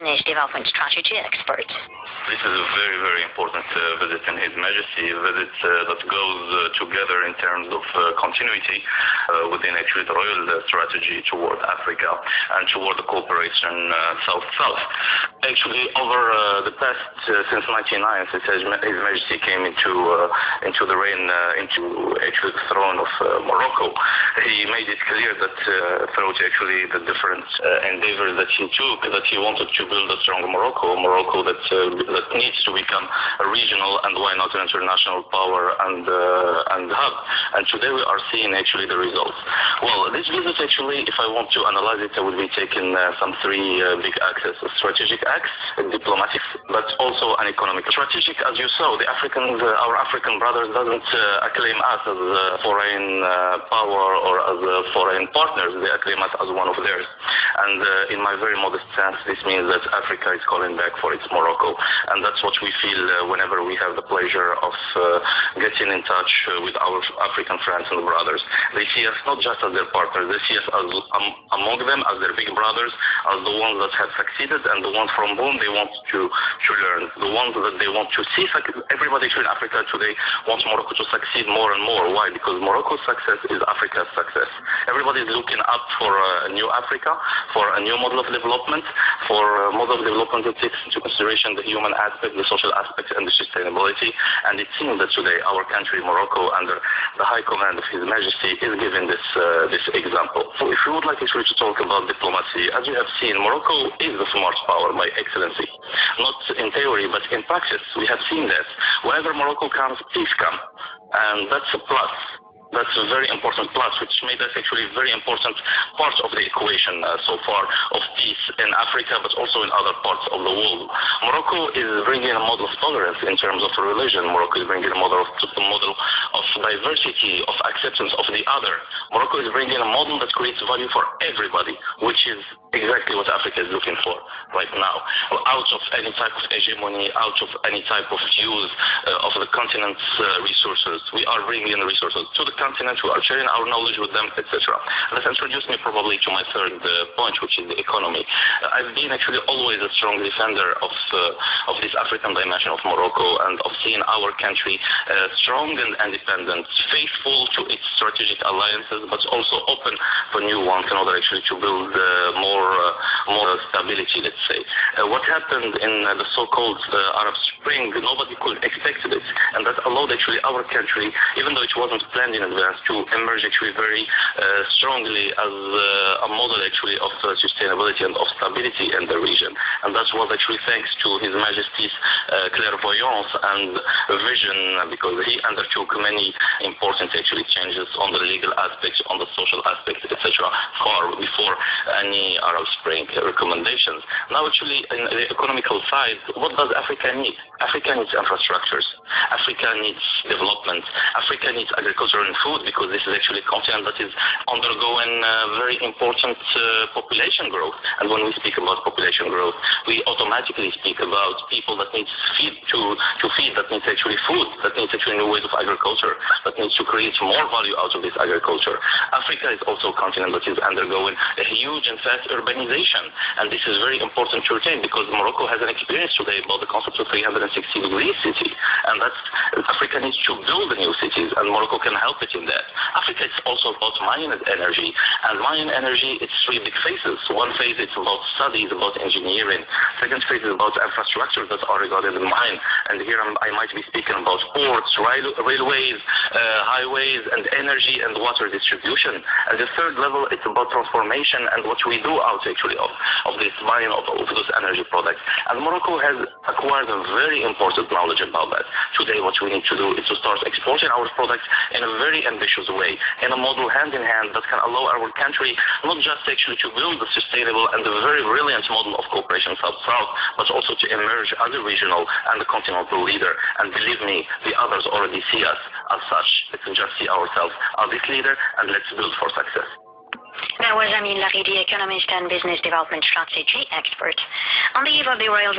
business development strategy expert. This is a very, very important visit in His Majesty, a visit that goes together in terms of continuity within actually the royal strategy toward Africa and toward the cooperation South-South. Actually, over the past, since 1999, since His Majesty came into the reign, into actually the throne of Morocco, he made it clear that throughout actually the different endeavors that he took, that he wanted to build a strong Morocco that needs to become a regional and why not an international power and hub. And today we are seeing actually the results. Well, this visit actually, if I want to analyze it, I would be taking some three big axes: a strategic axe, a diplomatic, but also an economic. Strategic, as you saw, the Africans, our African brothers, doesn't acclaim us as a foreign power or as foreign partners. They acclaim us as one of theirs. And in my very modest sense, this means that Africa is calling back for its Morocco. And that's what we feel whenever we have the pleasure of getting in touch with our African friends and brothers. They see us not just as their partners, they see us as among them, as their big brothers, as the ones that have succeeded and the ones from whom they want to learn, the ones that they want to see. Everybody in Africa today wants Morocco to succeed more and more. Why? Because Morocco's success is Africa's success. Everybody is looking up for a new Africa, for a new model of development, for a model of development that takes into consideration the human aspect, the social aspect, and the sustainability. And it seems that today our country, Morocco, under the high command of His Majesty, is giving this example. So if you would like actually to talk about diplomacy, as you have seen, Morocco is the smart power by excellency. Not in theory, but in practice. We have seen that. Whenever Morocco comes, peace comes. And that's a plus. That's a very important plus, which made us actually a very important part of the equation so far of peace in Africa, but also in other parts of the world. Morocco is bringing a model of tolerance in terms of religion. Morocco is bringing a model of diversity, of acceptance of the other. Morocco is bringing a model that creates value for everybody, which is exactly what Africa is looking for right now. Out of any type of hegemony, out of any type of use of the continent's resources, we are bringing resources to the continent, we are sharing our knowledge with them, etc. That introduced me probably to my third point, which is the economy. I've been actually always a strong defender of this African dimension of Morocco and of seeing our country strong and independent, faithful to its strategic alliances, but also open for new ones in order actually to build more stability, let's say. What happened in the so-called Arab Spring, nobody could expect this, and that allowed actually our country, even though it wasn't planned in advance, to emerge actually very strongly as a model actually of sustainability and of stability in the region. And that was actually thanks to His Majesty's clairvoyance and vision, because he undertook many important actually changes on the legal aspects, on the social aspects, etc., far before any Arab Spring recommendations. Now actually in the economical side, what does Africa need? Africa needs infrastructures. Africa needs development. Africa needs agriculture and food, because this is actually a continent that is undergoing very important population growth. And when we speak about population growth, we automatically speak about people that need to feed, that needs actually food, that needs actually new ways of agriculture, that needs to create more value out of this agriculture. Africa is also a continent that is undergoing a huge and fast urbanization. And this is very important to retain, because Morocco has an experience today about the concept of 360-degree city. And that's Africa needs to build the new cities, and Morocco can help it in that. Africa is also about mining energy, and mining energy, it's three big phases. One phase is about studies, about engineering. Second phase is about infrastructure that are regarding the mine, and here I might be speaking about ports, railways, highways, and energy and water distribution. And the third level, it's about transformation and what we do out actually of this mine, of those energy products. And Morocco has acquired a very important knowledge about that. Today what we need to do is to start exporting our products in a very ambitious way, in a model hand in hand that can allow our country not just actually to build a sustainable and a very brilliant model of cooperation South-South, but also to emerge as a regional and a continental leader. And believe me, the others already see us as such. Let's just see ourselves as this leader, and let's build for success. That was Amine Laghidi, economist and business development strategy expert. On the eve of the royal